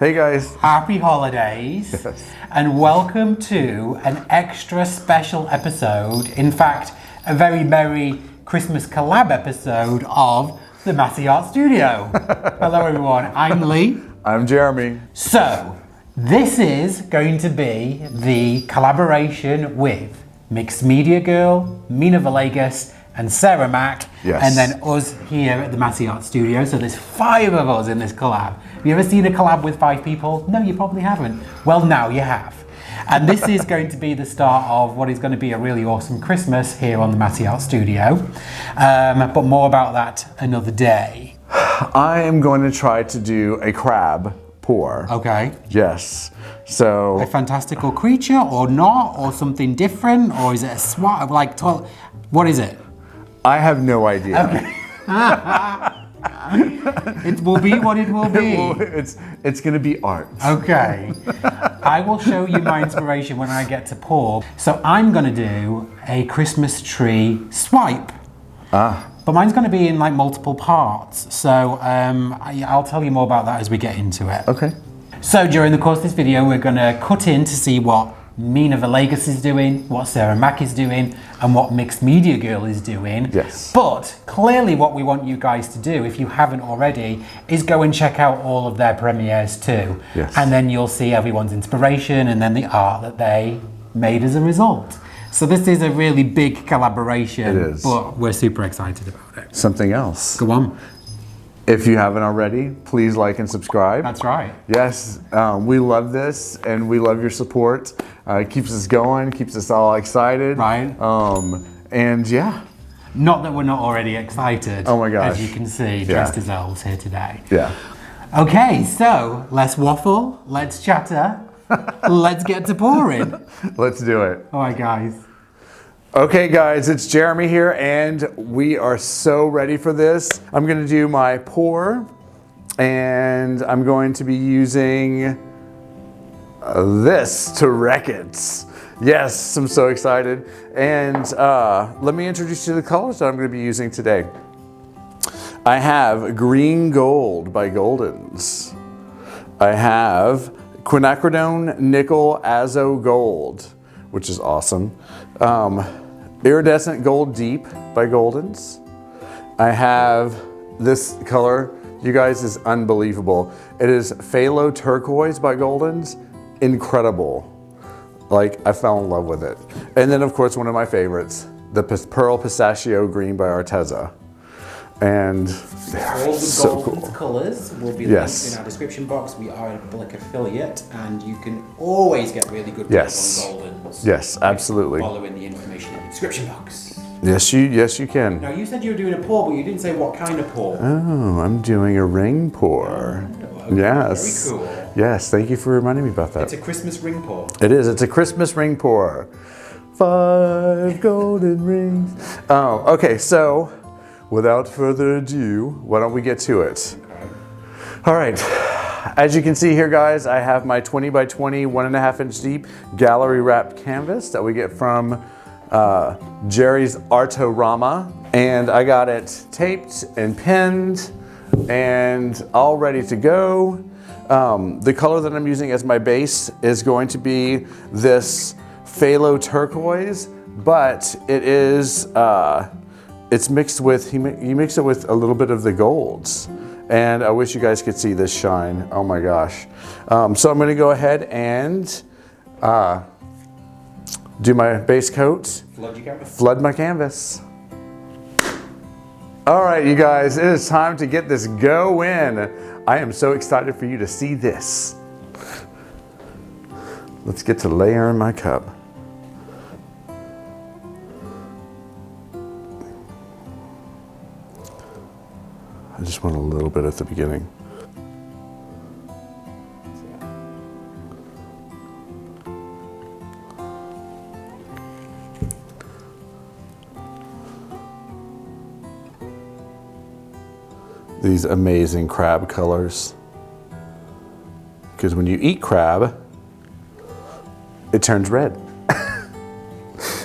Hey guys. Happy holidays. Yes. And welcome to an extra special episode. In fact, a very merry Christmas collab episode of the Masse Art Studio. Hello everyone, I'm Lee. I'm Jeremy. So, this is going to be the collaboration with Mixed Media Girl, Mina Villegas, and Sarah Mack, Yes. and then us here at the Masse Art Studio. So there's 5 of us in this collab. Have you ever seen a collab with 5 people? No, you probably haven't. Well, now you have. And this is going to be the start of what is going to be a really awesome Christmas here on the Masse Art Studio. But more about that another day. I am going to try to do a crab pour. Okay. Yes. So A fantastical creature or not, or something different, or is it a swat? Like, what is it? I have no idea. Okay. It will be what it will be. It's going to be art. Okay. I will show you my inspiration when I get to pour. So I'm going to do a Christmas tree swipe. But mine's going to be in like multiple parts. So I'll tell you more about that as we get into it. Okay. So during the course of this video, we're going to cut in to see what Mina Villegas is doing, what Sarah Mack is doing, and what Mixed Media Girl is doing. Yes. But clearly what we want you guys to do, if you haven't already, is go and check out all of their premieres too. Yes. And then you'll see everyone's inspiration and then the art that they made as a result. So this is a really big collaboration. It is. But we're super excited about it. Something else. Go on. If you haven't already, please like and subscribe. That's right. Yes, we love this and we love your support. It keeps us going, keeps us all excited. Right. And yeah. Not that we're not already excited. Oh my gosh. As you can see, dressed as elves here today. Yeah. Okay, so let's waffle, let's chatter, let's get to pouring. Let's do it. All right, guys. Okay guys, it's Jeremy here and we are so ready for this. I'm gonna do my pour and I'm going to be using this to wreck it. Yes, I'm so excited. And let me introduce you to the colors that I'm gonna be using today. I have Green Gold by Goldens. I have Quinacridone Nickel Azo Gold, which is awesome. Iridescent Gold Deep by Goldens. I have this color, you guys, is unbelievable. It is Phthalo Turquoise by Goldens. Incredible. Like, I fell in love with it. And then, of course, one of my favorites, the Pearl Pistachio Green by Arteza. And they're All the so Goldens cool. colours will be Yes. linked in our description box. We are a Blick affiliate and you can always get really good Yes. deals on Goldens. Yes, absolutely. Following the information in the description box. Yes, you can. Now you said you were doing a pour, but you didn't say what kind of pour. Oh, I'm doing a ring pour. Okay, Yes. Very cool. Yes, thank you for reminding me about that. It's a Christmas ring pour. It is. It's a Christmas ring pour. 5 golden rings. Oh, okay. So, without further ado, why don't we get to it? Okay. All right. As you can see here, guys, I have my 20 by 20, 1.5 inch deep gallery wrapped canvas that we get from Jerry's Artorama, and I got it taped and pinned and all ready to go. The color that I'm using as my base is going to be this phthalo turquoise, but it is it's mixed with, you mix it with a little bit of the golds, and I wish you guys could see this shine. Oh my gosh. So I'm going to go ahead and do my base coat, flood my canvas. All right, you guys, it is time to get this going. I am so excited for you to see this. Let's get to layering my cup. I just want a little bit at the beginning. These amazing crab colors. Because when you eat crab, it turns red.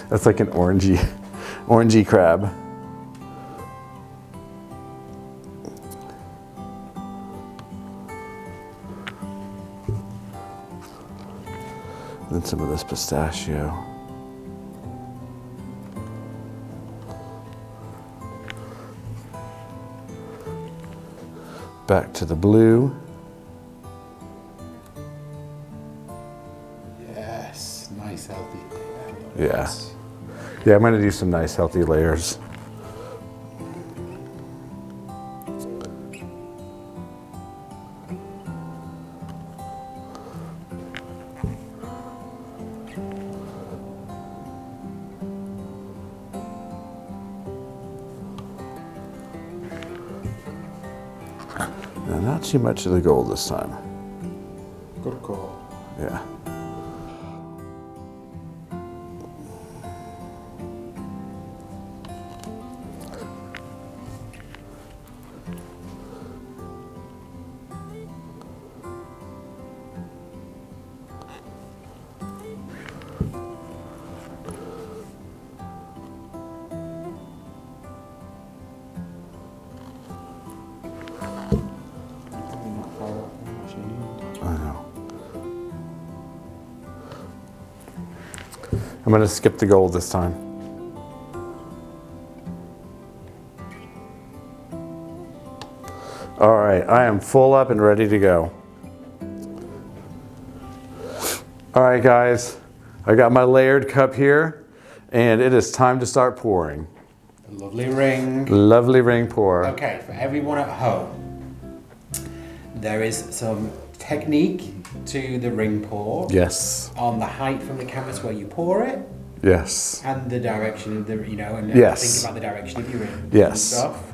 That's like an orangey crab. Get some of this pistachio. Back to the blue. Yes, nice healthy. Yeah. Yeah, I'm gonna do some nice healthy layers. Now, not too much of the gold this time. Good call. Yeah. I'm going to skip the gold this time. All right, I am full up and ready to go. All right, guys, I got my layered cup here, and it is time to start pouring. A lovely ring. Lovely ring pour. Okay, for everyone at home, there is some technique to the ring pour. Yes. On the height from the canvas where you pour it. Yes. And the direction of the, you know, and yes. think about the direction of your ring. Yes. And stuff.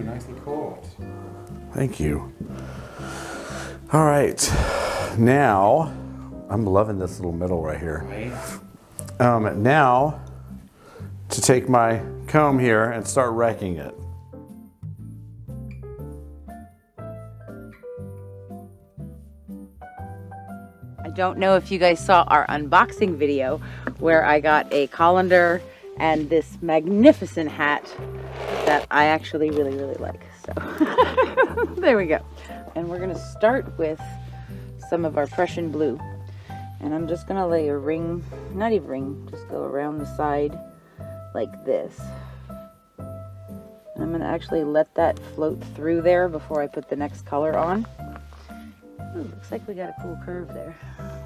Nicely caught. Thank you. All right, now I'm loving this little middle right here. Right. Now to take my comb here and start wrecking it. I don't know if you guys saw our unboxing video where I got a colander and this magnificent hat that I actually really like. So there we go. And we're gonna start with some of our Prussian blue. And I'm just gonna lay a ring, not even ring, just go around the side like this. And I'm gonna actually let that float through there before I put the next color on. Ooh, looks like we got a cool curve there.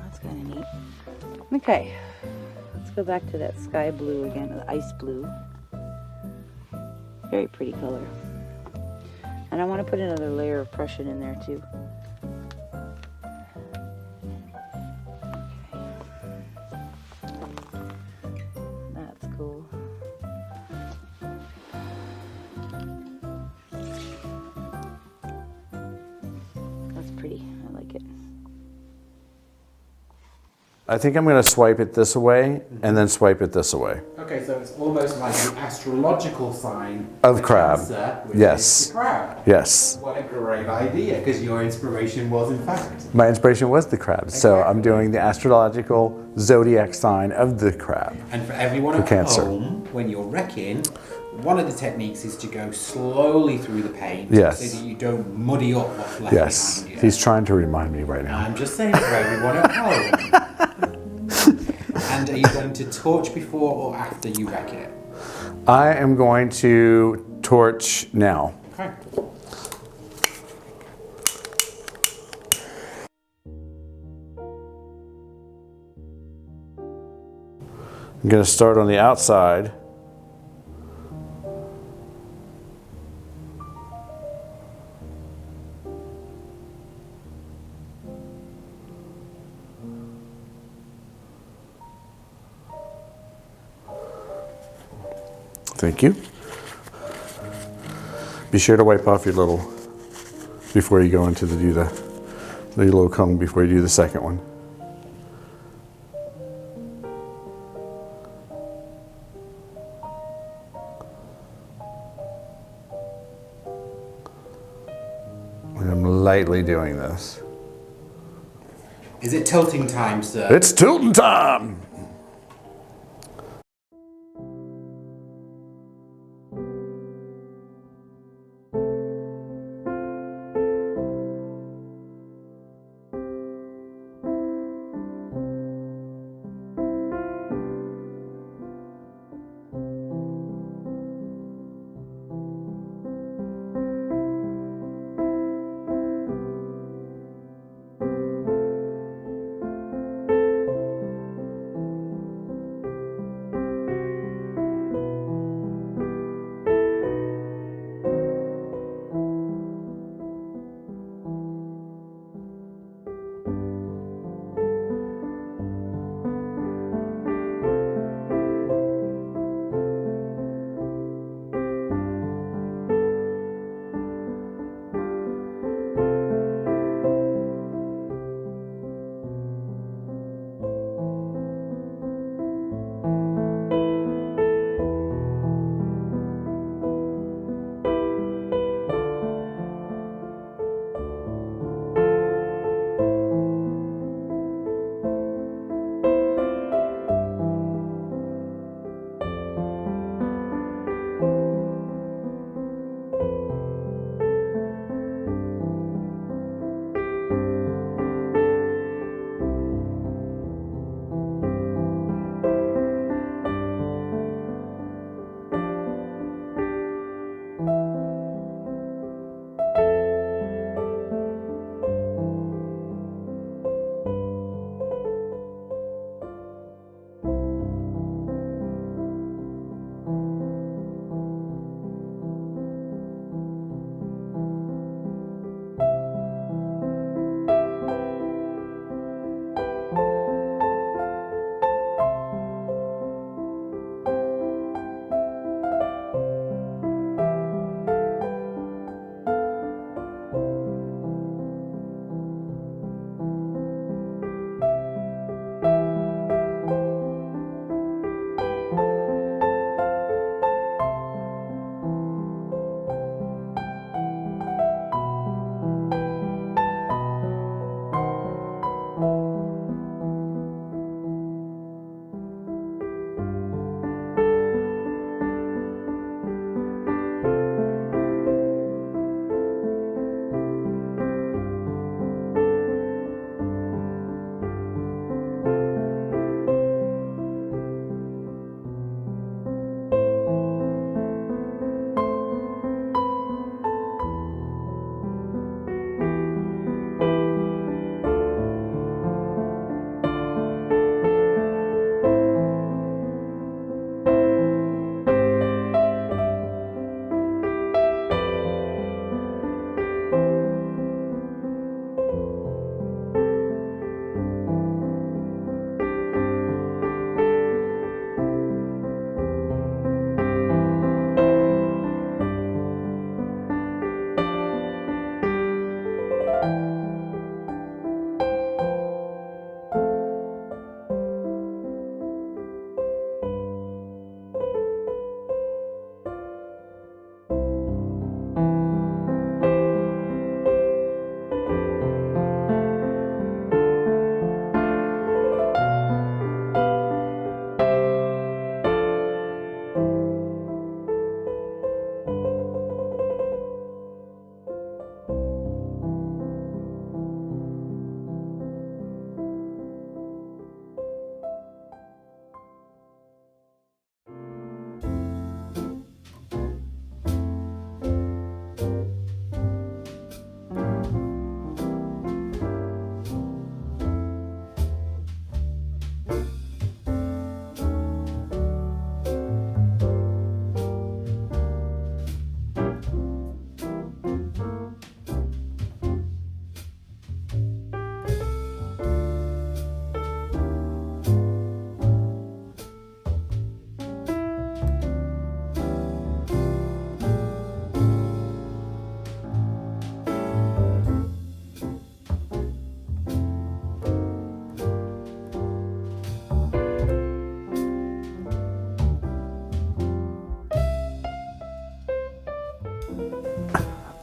That's kind of neat. Okay, let's go back to that sky blue again, the ice blue. Very pretty color. And I want to put another layer of Prussian in there too. Okay. That's cool. That's pretty. I like it. I think I'm going to swipe it this way and then swipe it this way. Okay, so it's almost like the astrological sign Of crab. Cancer, which Yes. is the crab. Yes. What a great idea, because your inspiration was in fact. My inspiration was the crab, so I'm Exactly. doing the astrological zodiac sign of the crab. And for everyone For at Cancer. home, when you're wrecking, one of the techniques is to go slowly through the paint Yes. so that you don't muddy up what's left Yes, behind you. he's trying to remind me right now. I'm just saying for everyone at home. And are you going to torch before or after you wreck it? I am going to torch now. Okay. I'm going to start on the outside. Thank you. Be sure to wipe off your little, before you go into the little cone before you do the second one. And I'm lightly doing this. Is it tilting time, sir? It's tilting time!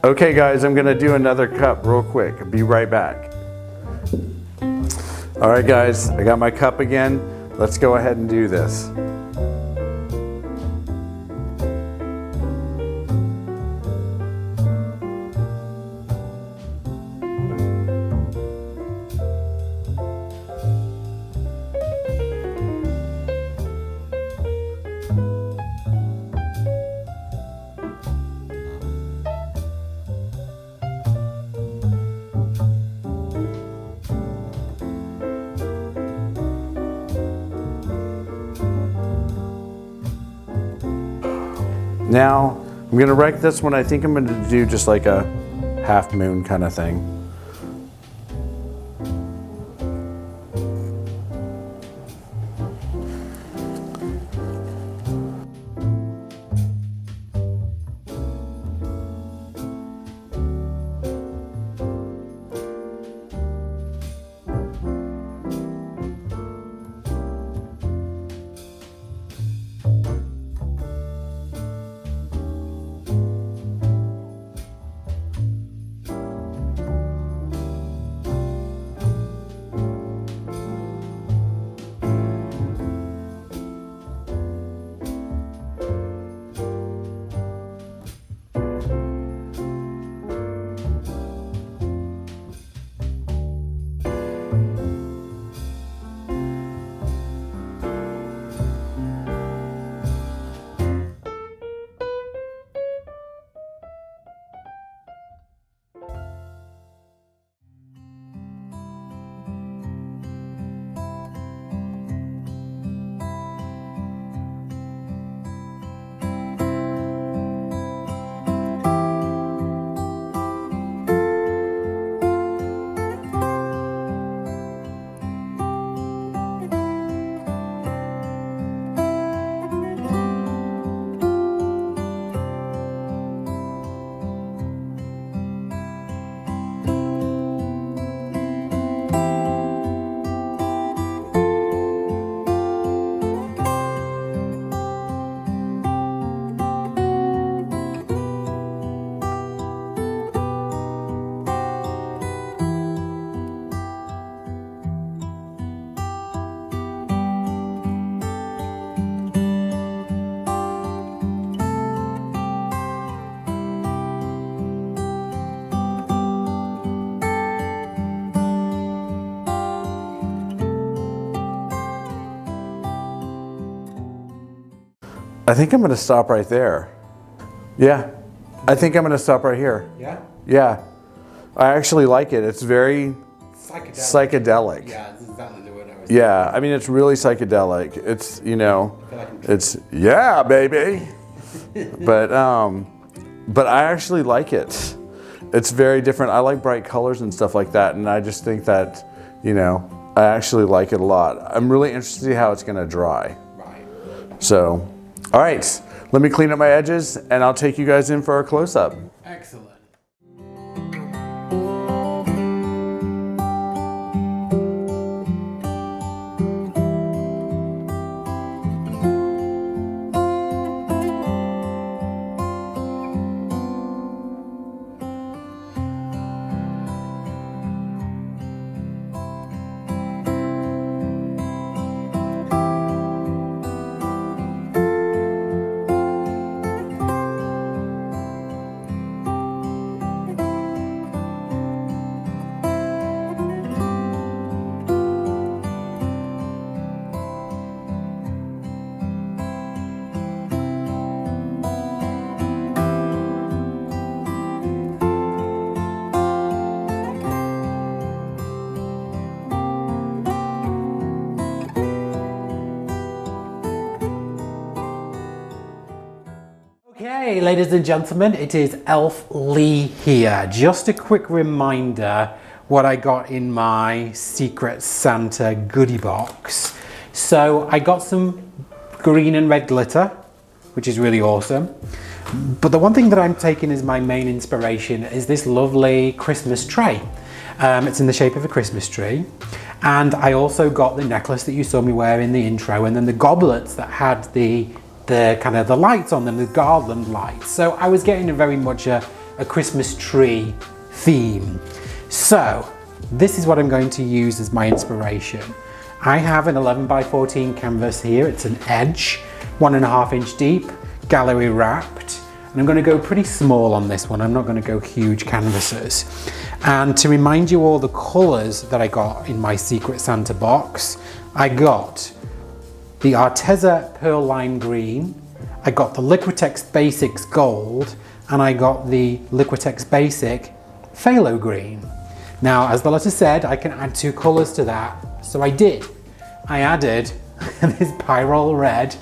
Okay guys, I'm gonna do another cup real quick. Be right back. All right guys, I got my cup again. Let's go ahead and do this. Now, I'm gonna wreck this one. I think I'm gonna do just like a half moon kind of thing. I think I'm gonna stop right there. Yeah, I think I'm gonna stop right here. Yeah? Yeah, I actually like it. It's very psychedelic. Yeah, that's exactly the word I was Yeah, I mean, it's really psychedelic. It's, you know, it's, yeah, baby. but I actually like it. It's very different. I like bright colors and stuff like that. And I just think that, you know, I actually like it a lot. I'm really interested to see how it's gonna dry. Right. So, all right, let me clean up my edges and I'll take you guys in for our close-up. Excellent. Okay, ladies and gentlemen, it is Elf Lee here. Just a quick reminder what I got in my Secret Santa goodie box. So I got some green and red glitter, which is really awesome. But the one thing that I'm taking as my main inspiration is this lovely Christmas tray. It's in the shape of a Christmas tree. And I also got the necklace that you saw me wear in the intro, and then the goblets that had the kind of the lights on them, the garland lights. So I was getting a very much a a Christmas tree theme. So this is what I'm going to use as my inspiration. I have an 11 by 14 canvas here. It's an edge, 1.5 inch deep, gallery wrapped. And I'm going to go pretty small on this one. I'm not going to go huge canvases. And to remind you all the colors that I got in my Secret Santa box, I got the Arteza Pearl Lime Green, I got the Liquitex Basics Gold, and I got the Liquitex Basic Phthalo Green. Now, as the letter said, I can add 2 colors to that, so I did. I added this Pyrrole Red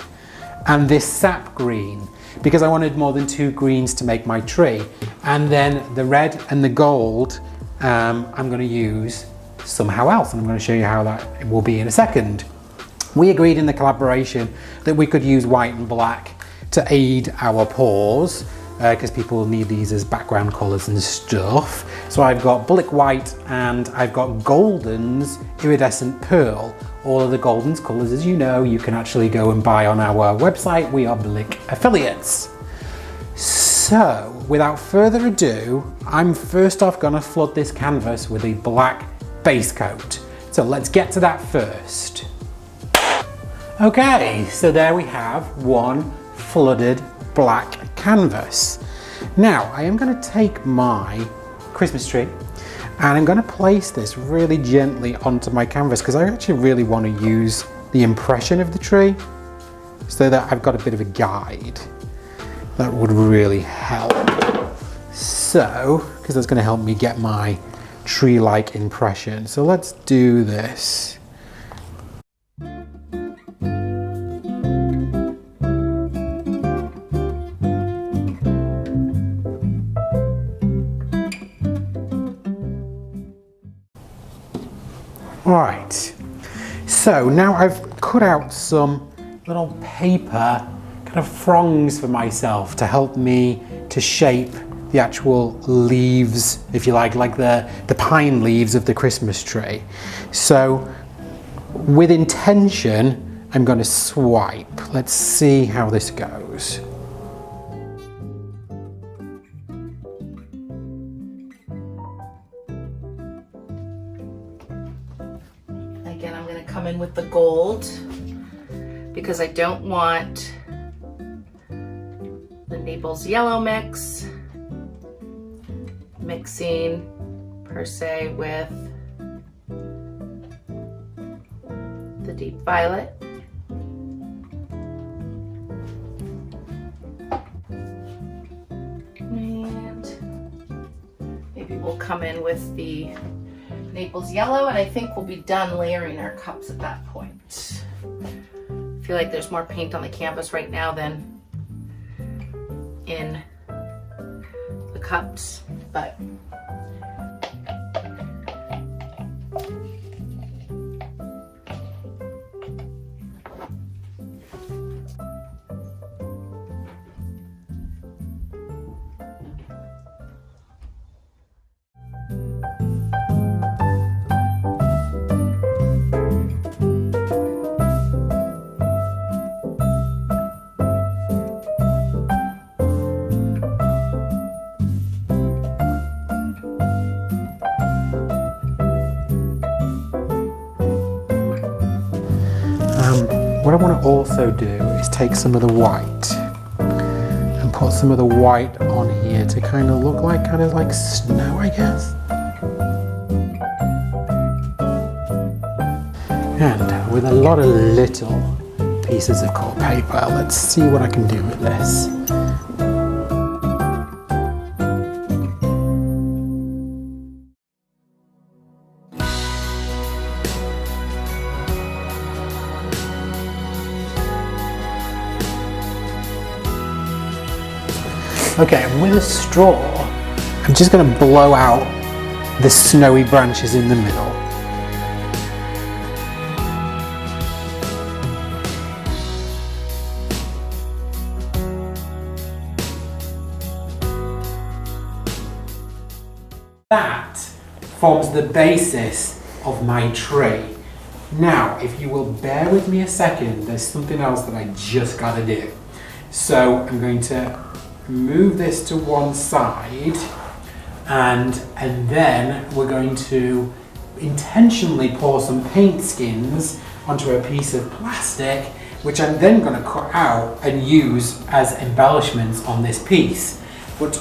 and this Sap Green, because I wanted more than 2 greens to make my tree. And then the red and the gold, I'm going to use somehow else, and I'm going to show you how that will be in a second. We agreed in the collaboration that we could use white and black to aid our pours, because people need these as background colors and stuff. So I've got Blick White and I've got Golden's Iridescent Pearl. All of the Golden's colors, as you know, you can actually go and buy on our website. We are Blick affiliates. So without further ado, I'm first off gonna flood this canvas with a black base coat. So let's get to that first. Okay, so there we have one flooded black canvas. Now I am going to take my Christmas tree and I'm going to place this really gently onto my canvas, because I actually really want to use the impression of the tree so that I've got a bit of a guide. That would really help. So, because that's going to help me get my tree-like impression. So let's do this. Right, so now I've cut out some little paper kind of fronds for myself to help me to shape the actual leaves, if you like the pine leaves of the Christmas tree. So with intention, I'm going to swipe. Let's see how this goes. Again, I'm going to come in with the gold because I don't want the Naples yellow mixing per se with the deep violet. And maybe we'll come in with the Naples yellow, and I think we'll be done layering our cups at that point. I feel like there's more paint on the canvas right now than in the cups, but what I want to also do is take some of the white and put some of the white on here to kind of look like snow, I guess. And with a lot of little pieces of cut paper, let's see what I can do with this. Okay, and with a straw, I'm just going to blow out the snowy branches in the middle. That forms the basis of my tree. Now, if you will bear with me a second, there's something else that I just got to do. So I'm going to move this to one side, and then we're going to intentionally pour some paint skins onto a piece of plastic, which I'm then going to cut out and use as embellishments on this piece. But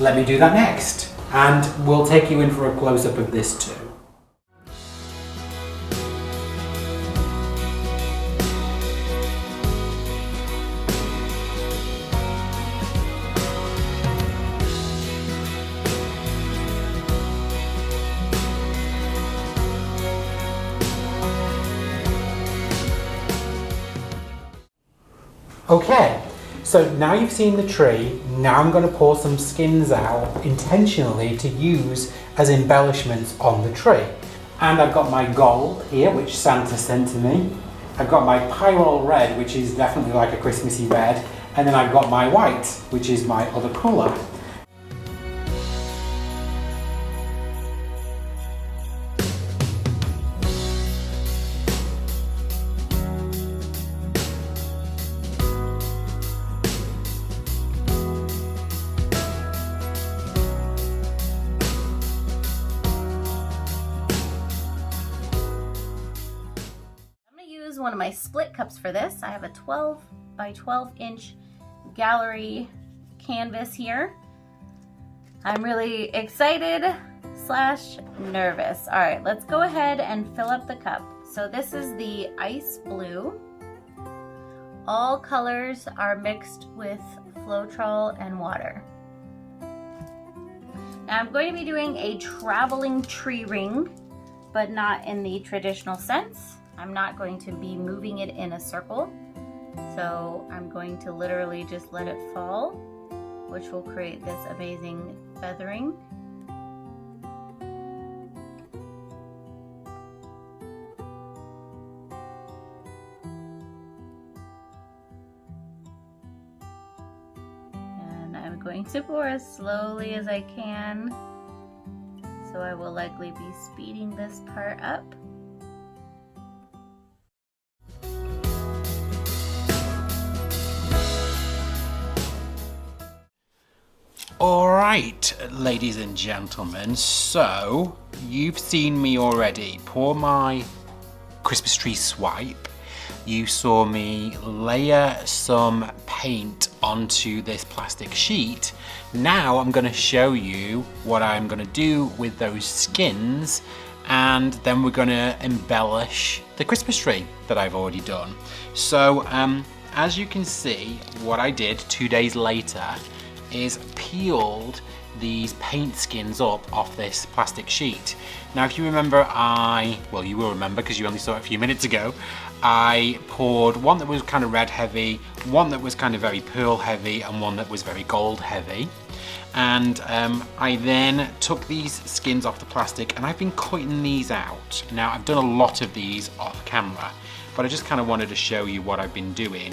let me do that next, and we'll take you in for a close-up of this too. Okay, so now you've seen the tree, now I'm going to pour some skins out intentionally to use as embellishments on the tree. And I've got my gold here, which Santa sent to me. I've got my pyrrole red, which is definitely like a Christmassy red. And then I've got my white, which is my other colour. One of my split cups for this. I have a 12 by 12 inch gallery canvas here. I'm really excited / nervous. All right, let's go ahead and fill up the cup. So this is the ice blue. All colors are mixed with Floetrol and water. Now I'm going to be doing a traveling tree ring, but not in the traditional sense. I'm not going to be moving it in a circle, so I'm going to literally just let it fall, which will create this amazing feathering. And I'm going to pour as slowly as I can, so I will likely be speeding this part up. Alright, ladies and gentlemen, so you've seen me already pour my Christmas tree swipe. You saw me layer some paint onto this plastic sheet. Now I'm going to show you what I'm going to do with those skins, and then we're going to embellish the Christmas tree that I've already done. So as you can see, what I did 2 days later is peeled these paint skins up off this plastic sheet. Now if you remember, well, you will remember because you only saw it a few minutes ago, I poured one that was kind of red heavy, one that was kind of very pearl heavy, and one that was very gold heavy. And I then took these skins off the plastic, and I've been cutting these out. Now I've done a lot of these off camera, but I just kind of wanted to show you what I've been doing.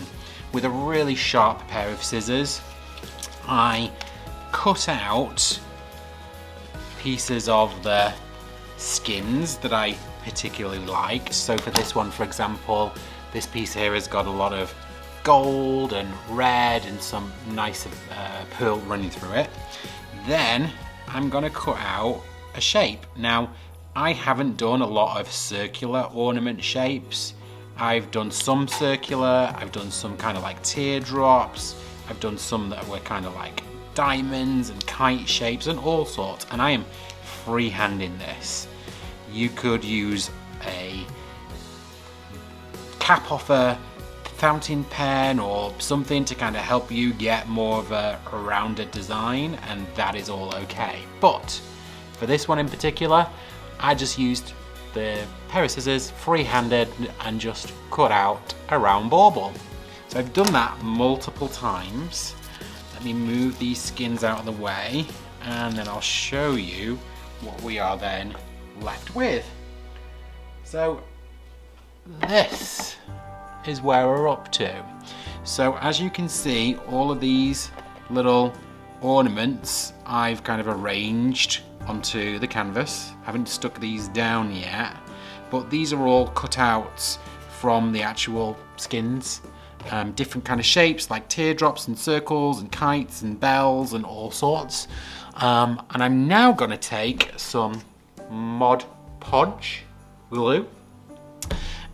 With a really sharp pair of scissors, I cut out pieces of the skins that I particularly like. So for this one, for example, this piece here has got a lot of gold and red and some nice pearl running through it. Then I'm gonna cut out a shape. Now, I haven't done a lot of circular ornament shapes. I've done some circular, I've done some kind of like teardrops, I've done some that were kind of like diamonds and kite shapes and all sorts, and I am freehanding this. You could use a cap off a fountain pen or something to kind of help you get more of a rounded design, and that is all okay. But for this one in particular, I just used the pair of scissors free-handed and just cut out a round bauble. So I've done that multiple times. Let me move these skins out of the way, and then I'll show you what we are then left with. So this is where we're up to. So as you can see, all of these little ornaments I've kind of arranged onto the canvas. I haven't stuck these down yet, but these are all cutouts from the actual skins. different kind of shapes like teardrops and circles and kites and bells and all sorts. And I'm now going to take some Mod Podge glue,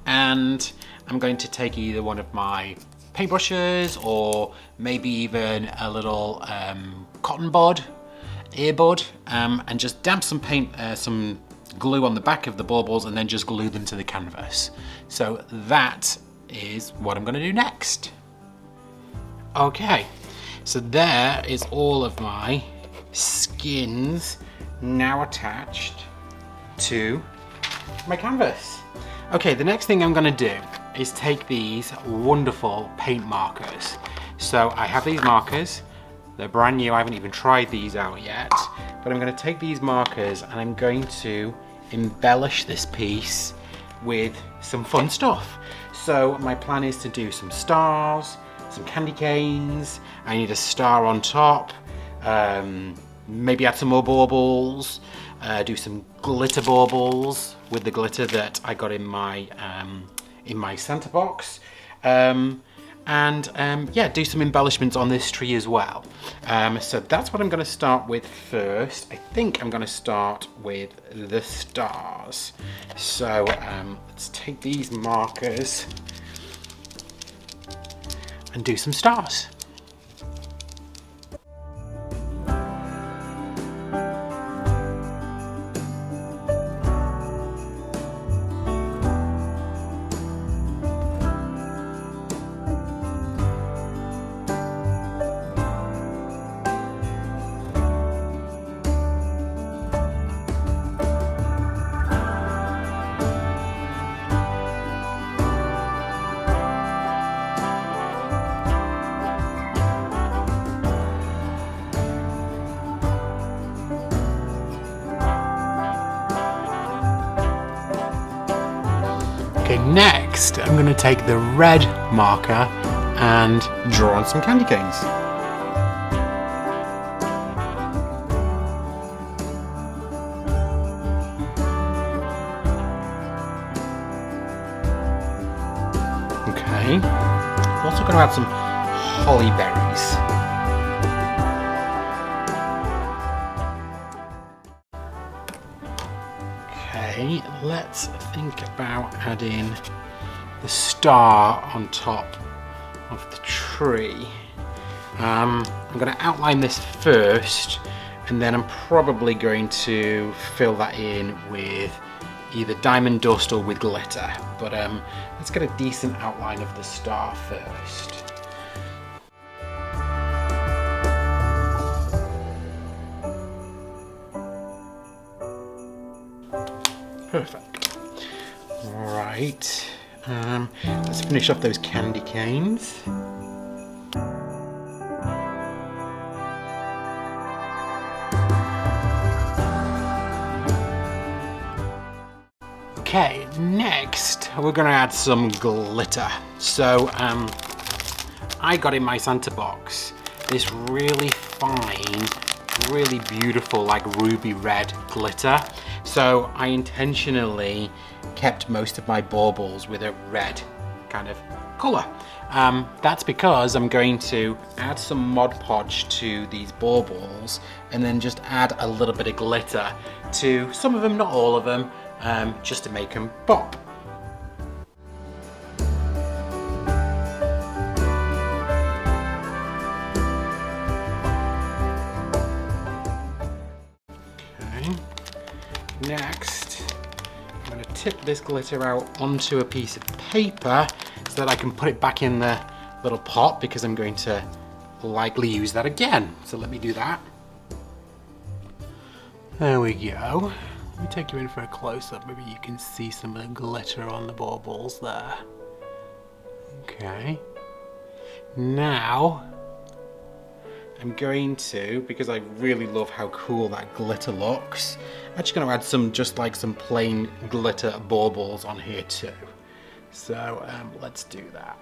and I'm going to take either one of my paintbrushes or maybe even a little cotton bud, earbud, and just damp some paint, some glue on the back of the baubles and then just glue them to the canvas. So that is what I'm going to do next. Okay, so there is all of my skins now attached to my canvas. Okay, the next thing I'm going to do is take these wonderful paint markers. So I have these markers, they're brand new, I haven't even tried these out yet, but I'm going to take these markers and I'm going to embellish this piece with some fun stuff. So my plan is to do some stars, some candy canes, I need a star on top, maybe add some more baubles, do some glitter baubles with the glitter that I got in my Santa box, and yeah, do some embellishments on this tree as well. So that's what I'm going to start with first. I think I'm going to start with the stars. So let's take these markers and do some stars. Okay, next I'm going to take the red marker and draw on some candy canes. Okay, I'm also going to add some holly berries. Okay, let's think about adding the star on top of the tree. I'm going to outline this first, and then I'm probably going to fill that in with either diamond dust or with glitter. But let's get a decent outline of the star first. Perfect. All right. Let's finish off those candy canes. Okay, next we're going to add some glitter. So I got in my Santa box this really fine, really beautiful, like ruby red glitter. So I intentionally kept most of my baubles with a red kind of colour. That's because I'm going to add some Mod Podge to these baubles and then just add a little bit of glitter to some of them, not all of them, just to make them pop. Okay. Next, I'm going to tip this glitter out onto a piece of paper so that I can put it back in the little pot, because I'm going to likely use that again. So let me do that. There we go. Let me take you in for a close-up. Maybe you can see some of the glitter on the baubles there. Okay. Now, I'm going to, because I really love how cool that glitter looks, I'm actually going to add some, just like some plain glitter baubles on here too. So let's do that.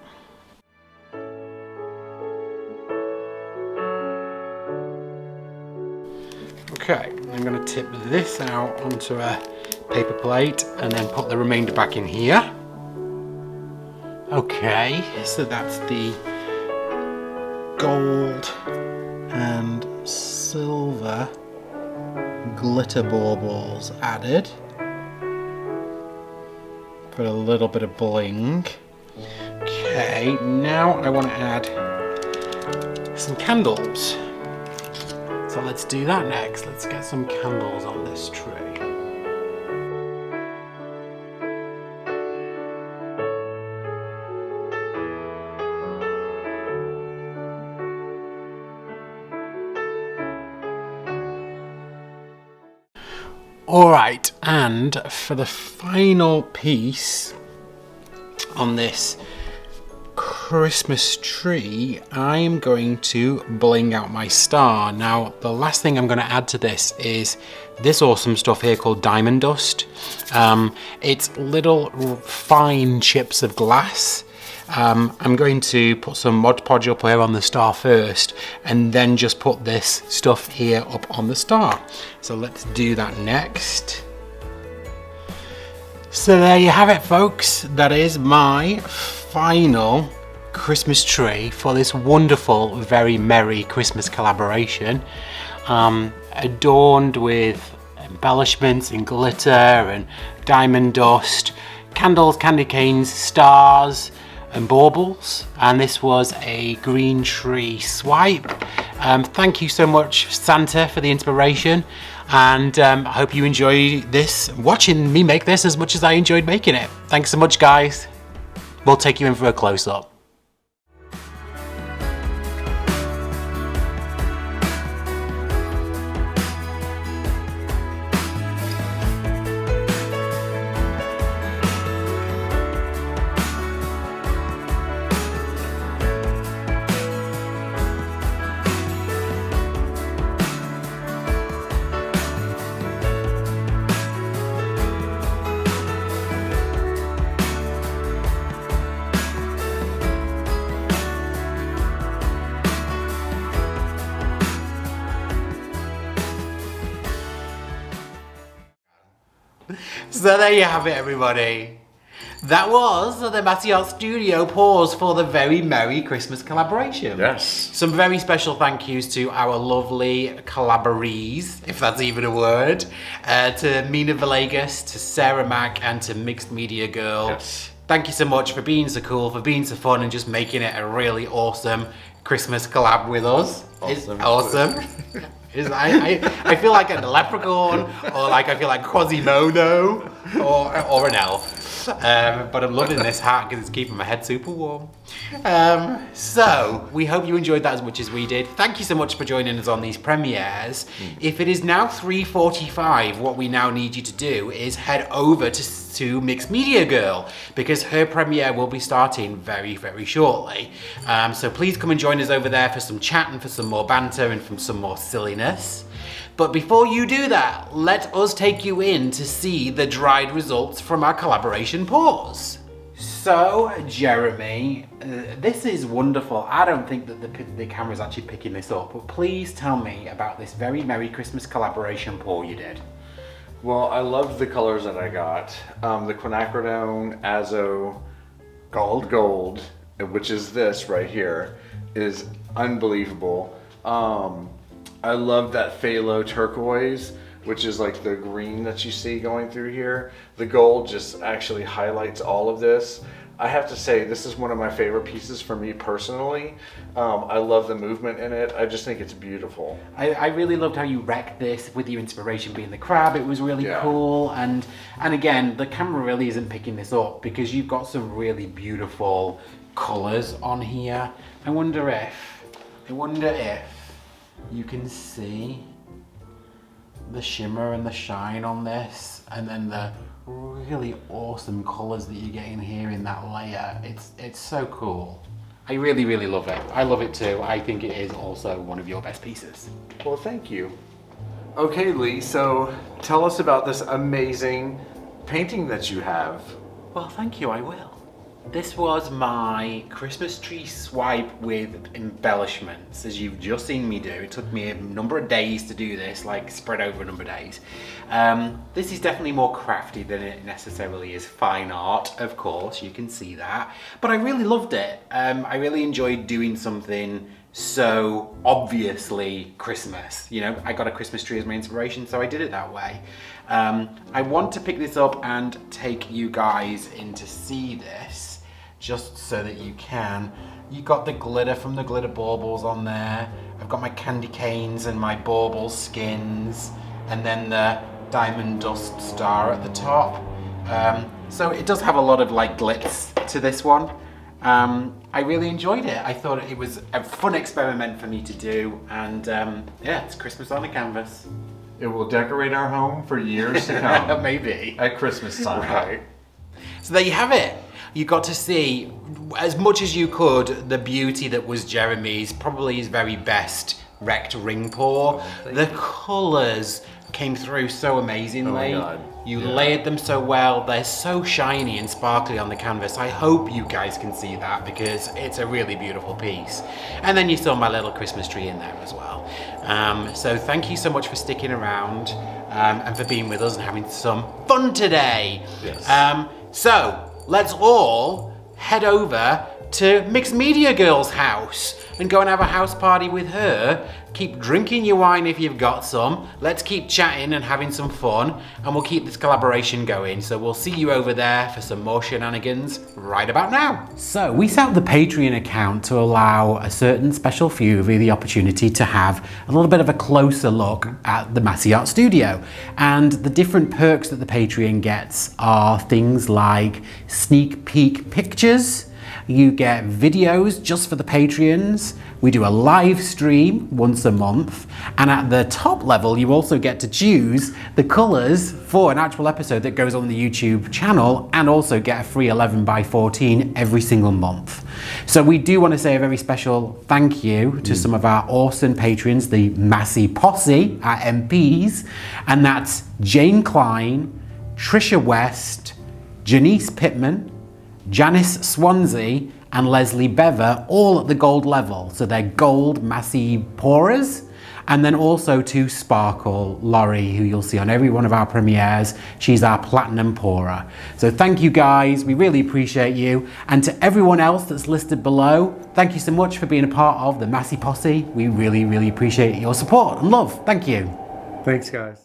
Okay, I'm going to tip this out onto a paper plate and then put the remainder back in here. Okay, so that's the gold and silver glitter baubles added for a little bit of bling. Okay, now I want to add some candles. So let's do that next. Let's get some candles on this tree. Alright, and for the final piece on this Christmas tree, I'm going to bling out my star. Now, the last thing I'm going to add to this is this awesome stuff here called diamond dust. It's little fine chips of glass. I'm going to put some Mod Podge up here on the star first, and then just put this stuff here up on the star. So let's do that next. So there you have it, folks. That is my final Christmas tree for this wonderful, very merry Christmas collaboration, adorned with embellishments and glitter and diamond dust, candles, candy canes, stars and baubles. And this was a green tree swipe. Thank you so much, Santa, for the inspiration, and I hope you enjoy this, watching me make this as much as I enjoyed making it. Thanks so much, guys. We'll take you in for a close-up. So there you have it, everybody. That was the Masse Art Studio pause for the very merry Christmas collaboration. Yes. Some very special thank yous to our lovely collaborees, if that's even a word, to Mina Villegas, to Sarah Mack, and to Mixed Media Girl. Yes. Thank you so much for being so cool, for being so fun, and just making it a really awesome Christmas collab with us. It's awesome. I feel like a leprechaun, or like I feel like Quasimodo, or an elf. But I'm loving this hat because it's keeping my head super warm. So we hope you enjoyed that as much as we did. Thank you so much for joining us on these premieres. If it is now 3:45, what we now need you to do is head over to Mixed Media Girl, because her premiere will be starting very, very shortly. So please come and join us over there for some chat and for some more banter and for some more silliness. But before you do that, let us take you in to see the dried results from our collaboration pause. So, Jeremy, this is wonderful. I don't think that the camera's actually picking this up, but please tell me about this very Merry Christmas collaboration pour you did. Well, I loved the colors that I got. The quinacridone Azo gold, which is this right here, is unbelievable. I love that phthalo turquoise, which is like the green that you see going through here. The gold just actually highlights all of this. I have to say, this is one of my favorite pieces for me personally. I love the movement in it. I just think it's beautiful. I really loved how you wrecked this with your inspiration being the crab. It was really cool. And again, the camera really isn't picking this up because you've got some really beautiful colors on here. I wonder if you can see the shimmer and the shine on this, and then the really awesome colors that you're getting here in that layer. It's so cool. I really, really love it. I love it too. I think it is also one of your best pieces. Well, thank you. Okay, Lee, so tell us about this amazing painting that you have. Well, thank you, I will. This was my Christmas tree swipe with embellishments, as you've just seen me do. It took me a number of days to do this, like spread over a number of days. This is definitely more crafty than it necessarily is fine art, of course, you can see that. But I really loved it. I really enjoyed doing something so obviously Christmas. You know, I got a Christmas tree as my inspiration, so I did it that way. I want to pick this up and take you guys in to see this, just so that you can. You got the glitter from the glitter baubles on there. I've got my candy canes and my bauble skins, and then the diamond dust star at the top. So it does have a lot of like glitz to this one. I really enjoyed it. I thought it was a fun experiment for me to do, and yeah, it's Christmas on a canvas. It will decorate our home for years to come. Maybe. At Christmas time. Right. So there you have it. You got to see, as much as you could, the beauty that was Jeremy's, probably his very best wrecked ring pour. The colours came through so amazingly. Oh my God. You layered them so well. They're so shiny and sparkly on the canvas. I hope you guys can see that, because it's a really beautiful piece. And then you saw my little Christmas tree in there as well. So thank you so much for sticking around and for being with us and having some fun today. Yes. So let's all head over to Mixed Media Girl's house and go and have a house party with her. Keep drinking your wine if you've got some. Let's keep chatting and having some fun, and we'll keep this collaboration going. So we'll see you over there for some more shenanigans right about now. So we set up the Patreon account to allow a certain special few of you the opportunity to have a little bit of a closer look at the Masse Art Studio. And the different perks that the Patreon gets are things like sneak peek pictures. You get videos just for the Patreons. We do a live stream once a month. And at the top level, you also get to choose the colors for an actual episode that goes on the YouTube channel, and also get a free 11x14 every single month. So we do want to say a very special thank you to some of our awesome patrons, the Masse Posse, our MPs, and that's Jane Klein, Trisha West, Janice Pittman, Janice Swansea, and Leslie Bever, all at the gold level. So they're gold Masse pourers. And then also to Sparkle, Laurie, who you'll see on every one of our premieres. She's our platinum pourer. So thank you guys, we really appreciate you. And to everyone else that's listed below, thank you so much for being a part of the Masse Posse. We really, really appreciate your support and love. Thank you. Thanks, guys.